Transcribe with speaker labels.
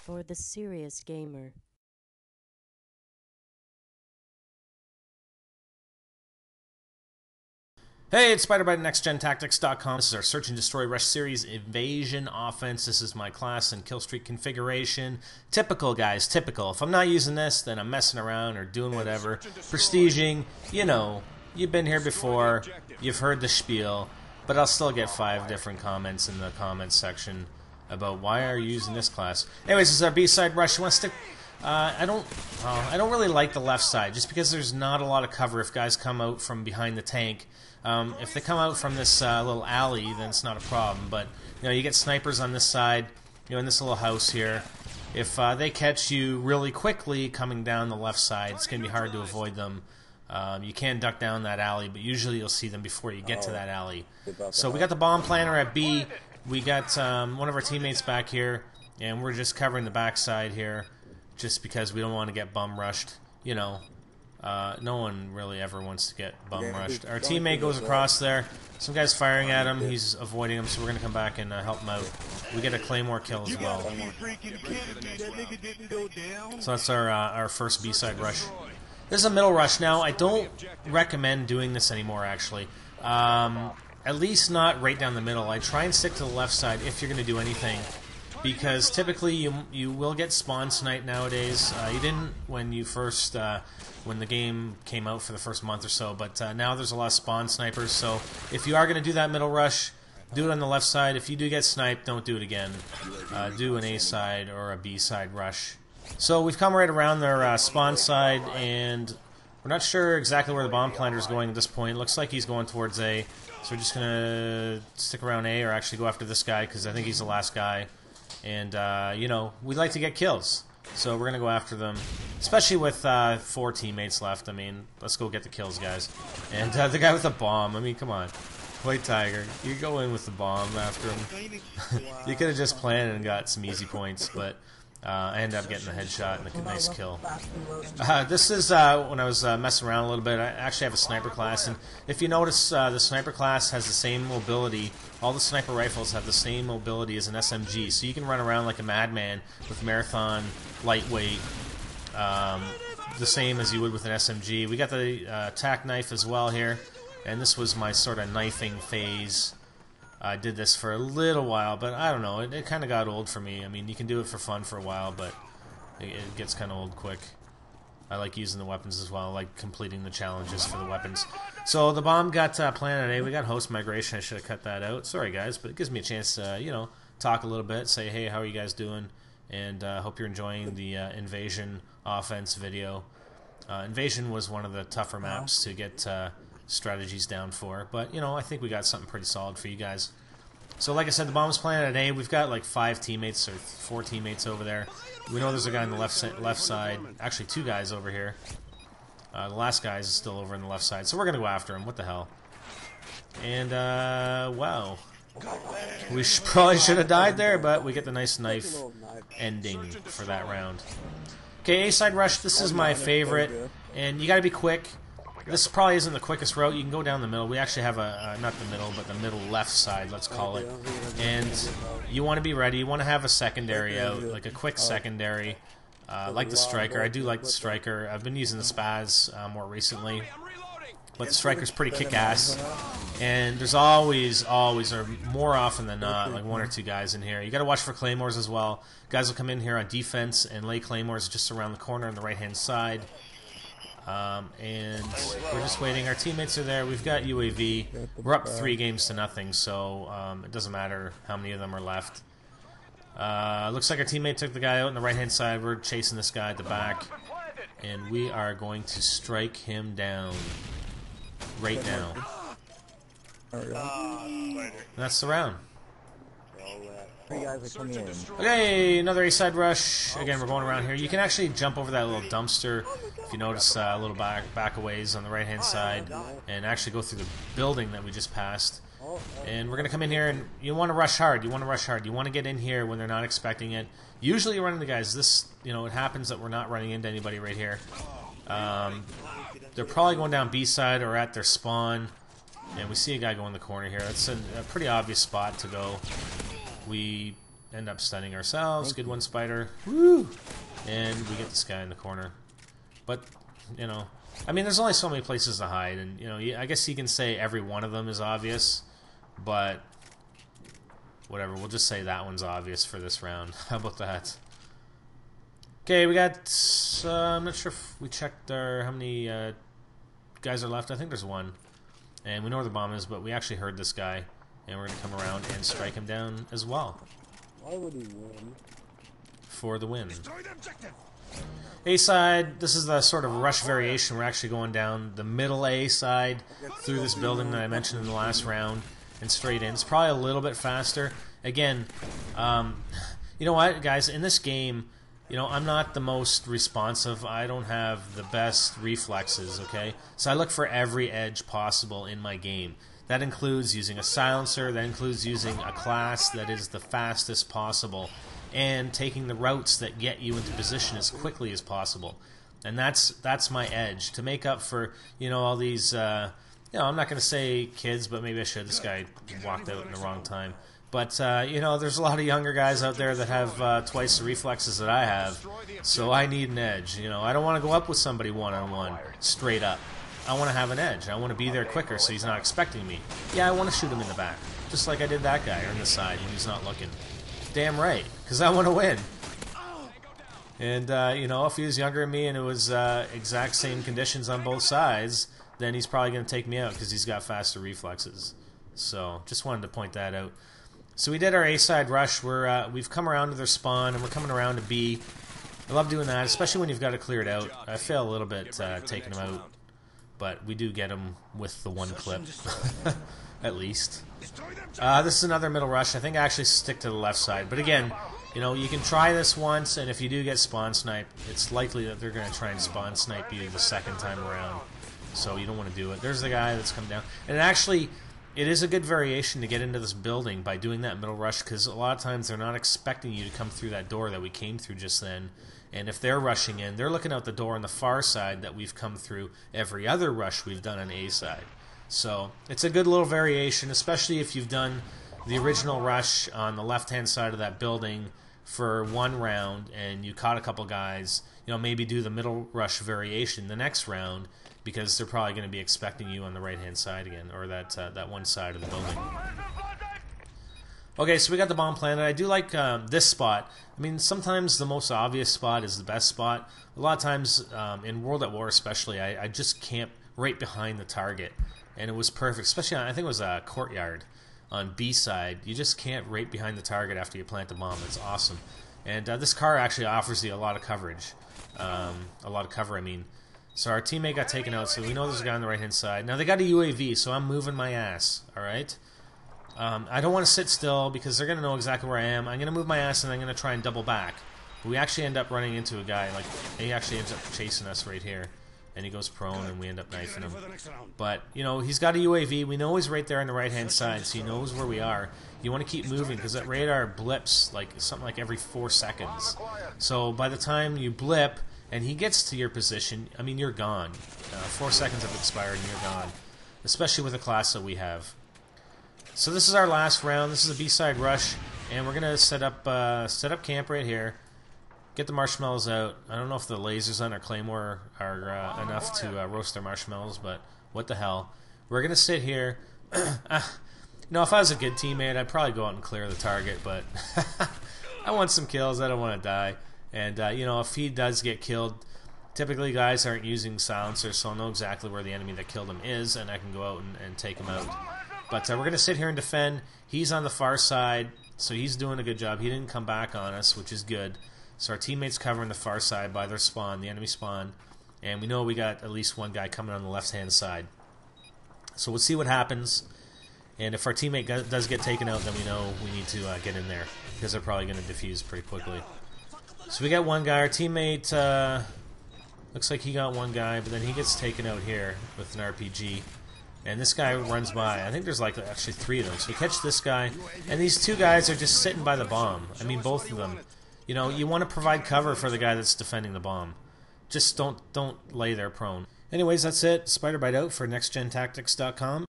Speaker 1: for the serious gamer.
Speaker 2: Hey, it's Spider-Bite at NextGenTactics.com. This is our Search and Destroy Rush Series Invasion Offense. This is my class and kill streak configuration. Typical, guys, typical. If I'm not using this, then I'm messing around or doing whatever. Prestiging, you know, you've been here before, you've heard the spiel, but I'll still get 5 different comments in the comments section about why are you using this class. Anyways, this is our B-side rush. You want to stick... I don't really like the left side, just because there's not a lot of cover if guys come out from behind the tank. If they come out from this little alley, then it's not a problem. But you know, you get snipers on this side, you know, in this little house here. If they catch you really quickly coming down the left side, it's going to be hard to avoid them. You can duck down that alley, but usually you'll see them before you get to that alley. So we got the bomb planter at B. We got one of our teammates back here, and we're just covering the backside here, just because we don't want to get bum rushed. You know, no one really ever wants to get bum rushed. Our teammate goes across there. Some guy's firing at him. He's avoiding him, so we're going to come back and help him out. We get a Claymore kill as well. So that's our first B-side rush. This is a middle rush. Now, I don't recommend doing this anymore, actually. At least not right down the middle. I try and stick to the left side if you're going to do anything, because typically you will get spawn snipe nowadays. You didn't when you first when the game came out for the first month or so, but now there's a lot of spawn snipers. So if you are going to do that middle rush, do it on the left side. If you do get sniped, don't do it again. Do an A side or a B side rush. So we've come right around their spawn side, and we're not sure exactly where the bomb planter is going at this point. It looks like he's going towards A. So we're just going to stick around A, or actually go after this guy, because I think he's the last guy. And, you know, we like to get kills. So we're going to go after them, especially with 4 teammates left. I mean, let's go get the kills, guys. And the guy with the bomb, I mean, come on. White Tiger, you go in with the bomb after him. You could have just planned and got some easy points, but I ended up getting a headshot and a nice kill. This is when I was messing around a little bit. I actually have a sniper class, and if you notice, the sniper class has the same mobility. All the sniper rifles have the same mobility as an SMG, so you can run around like a madman with marathon, lightweight, the same as you would with an SMG. We got the tack knife as well here, and this was my sort of knifing phase. I did this for a little while, but I don't know, it kind of got old for me. I mean, you can do it for fun for a while, but it gets kind of old quick. I like using the weapons as well. I like completing the challenges for the weapons. So the bomb got planted A. We got host migration. I should have cut that out. Sorry, guys, but it gives me a chance to, you know, talk a little bit, say, hey, how are you guys doing? And hope you're enjoying the Invasion offense video. Invasion was one of the tougher maps to get strategies down for, but you know, I think we got something pretty solid for you guys. So like I said, the bomb's planted at A. We've got like 5 teammates or 4 teammates over there. We know there's a guy on the left side, actually 2 guys over here. The last guy is still over on the left side, so we're gonna go after him. What the hell? And wow, we probably should have died there, but we get the nice knife ending for that round. Okay, A side rush. This is my favorite, and you gotta be quick. This probably isn't the quickest route. You can go down the middle. We actually have not the middle, but the middle left side, let's call it. And you want to be ready. You want to have a secondary out, like a quick secondary, like the striker. I do like the striker. I've been using the spaz more recently, but the striker's pretty kick-ass. And there's always, or more often than not, like 1 or 2 guys in here. You got to watch for claymores as well. Guys will come in here on defense and lay claymores just around the corner on the right-hand side. And we're just waiting. Our teammates are there. We've got UAV. We're up 3 games to nothing, so it doesn't matter how many of them are left. Looks like our teammate took the guy out on the right-hand side. We're chasing this guy at the back, and we are going to strike him down right now. And that's the round. Okay, another A-side rush. Again, we're going around here. You can actually jump over that little dumpster, if you notice, a little back a ways on the right-hand side, and actually go through the building that we just passed. And we're going to come in here, and you want to rush hard. You want to rush hard. You want to get in here when they're not expecting it. Usually you're running the guys. This, you know, it happens that we're not running into anybody right here. They're probably going down B-side or at their spawn. And we see a guy go in the corner here. That's a pretty obvious spot to go. We end up stunning ourselves. Good one, Spider. Woo! And we get this guy in the corner. But, you know, I mean, there's only so many places to hide, and, you know, I guess you can say every one of them is obvious, but whatever, we'll just say that one's obvious for this round. How about that? Okay, we got, I'm not sure if we checked how many guys are left. I think there's one. And we know where the bomb is, but we actually heard this guy, and we're going to come around and strike him down as well.
Speaker 3: Why would he win?
Speaker 2: For the win. A side, this is the sort of rush variation. We're actually going down the middle A side through this building that I mentioned in the last round and straight in. It's probably a little bit faster. Again, you know what, guys, in this game, you know, I'm not the most responsive. I don't have the best reflexes, okay? So I look for every edge possible in my game. That includes using a silencer, that includes using a class that is the fastest possible, and taking the routes that get you into position as quickly as possible. And that's my edge. To make up for, you know, all these, you know, I'm not going to say kids, but maybe I should. This guy walked out in the wrong time. But, you know, there's a lot of younger guys out there that have twice the reflexes that I have, so I need an edge. You know, I don't want to go up with somebody one-on-one, straight up. I want to have an edge. I want to be there quicker so he's not expecting me. Yeah, I want to shoot him in the back, just like I did that guy, or in the side when he's not looking. Damn right, because I want to win. And, you know, if he was younger than me and it was exact same conditions on both sides, then he's probably going to take me out because he's got faster reflexes. So, just wanted to point that out. So we did our A-side rush. We've come around to their spawn, and we're coming around to B. I love doing that, especially when you've got to clear it out. I fail a little bit taking them out, but we do get them with the one clip, at least. This is another middle rush. I think I actually stick to the left side. But again, you know, you can try this once, and if you do get spawn sniped, it's likely that they're going to try and spawn snipe you the second time around. So you don't want to do it. There's the guy that's come down. And actually, it is a good variation to get into this building by doing that middle rush, because a lot of times they're not expecting you to come through that door that we came through just then. And if they're rushing in, they're looking out the door on the far side that we've come through every other rush we've done on A side. So it's a good little variation, especially if you've done the original rush on the left-hand side of that building for one round and you caught a couple guys. You know, maybe do the middle rush variation the next round, because they're probably going to be expecting you on the right-hand side again, or that one side of the building. Okay, so we got the bomb planted. I do like this spot. I mean, sometimes the most obvious spot is the best spot. A lot of times, in World at War especially, I just camp right behind the target. And it was perfect, especially on, I think it was a courtyard on B side. You just camp right behind the target after you plant the bomb. It's awesome. And this car actually offers you a lot of coverage. A lot of cover, I mean. So our teammate got taken out, so we know there's a guy on the right-hand side. Now, they got a UAV, so I'm moving my ass, alright? I don't want to sit still, because they're going to know exactly where I am. I'm going to move my ass, and I'm going to try and double back. But we actually end up running into a guy. Like, he actually ends up chasing us right here. And he goes prone, and we end up knifing him. But, you know, he's got a UAV. We know he's right there on the right-hand side, so he knows where we are. You want to keep moving, because that radar blips like something like every 4 seconds. So by the time you blip and he gets to your position, I mean, you're gone. 4 seconds have expired, and you're gone. Especially with the class that we have. So this is our last round. This is a B-side rush, and we're going to set up camp right here. Get the marshmallows out. I don't know if the lasers on our claymore are enough to roast their marshmallows, but what the hell. We're going to sit here. You know, if I was a good teammate, I'd probably go out and clear the target, but I want some kills. I don't want to die. And, you know, if he does get killed, typically guys aren't using silencers, so I'll know exactly where the enemy that killed him is, and I can go out and take him out. But we're going to sit here and defend. He's on the far side, so he's doing a good job. He didn't come back on us, which is good. So our teammates covering the far side by their spawn, the enemy spawn, and we know we got at least one guy coming on the left-hand side. So we'll see what happens, and if our teammate does get taken out, then we know we need to get in there, because they're probably going to defuse pretty quickly. So we got one guy. Our teammate looks like he got one guy, but then he gets taken out here with an RPG. And this guy runs by. I think there's like actually 3 of them. So we catch this guy, and these 2 guys are just sitting by the bomb. I mean, both of them. You know, you want to provide cover for the guy that's defending the bomb. Just don't lay there prone. Anyways, that's it. Spider Bite out for NextGenTactics.com.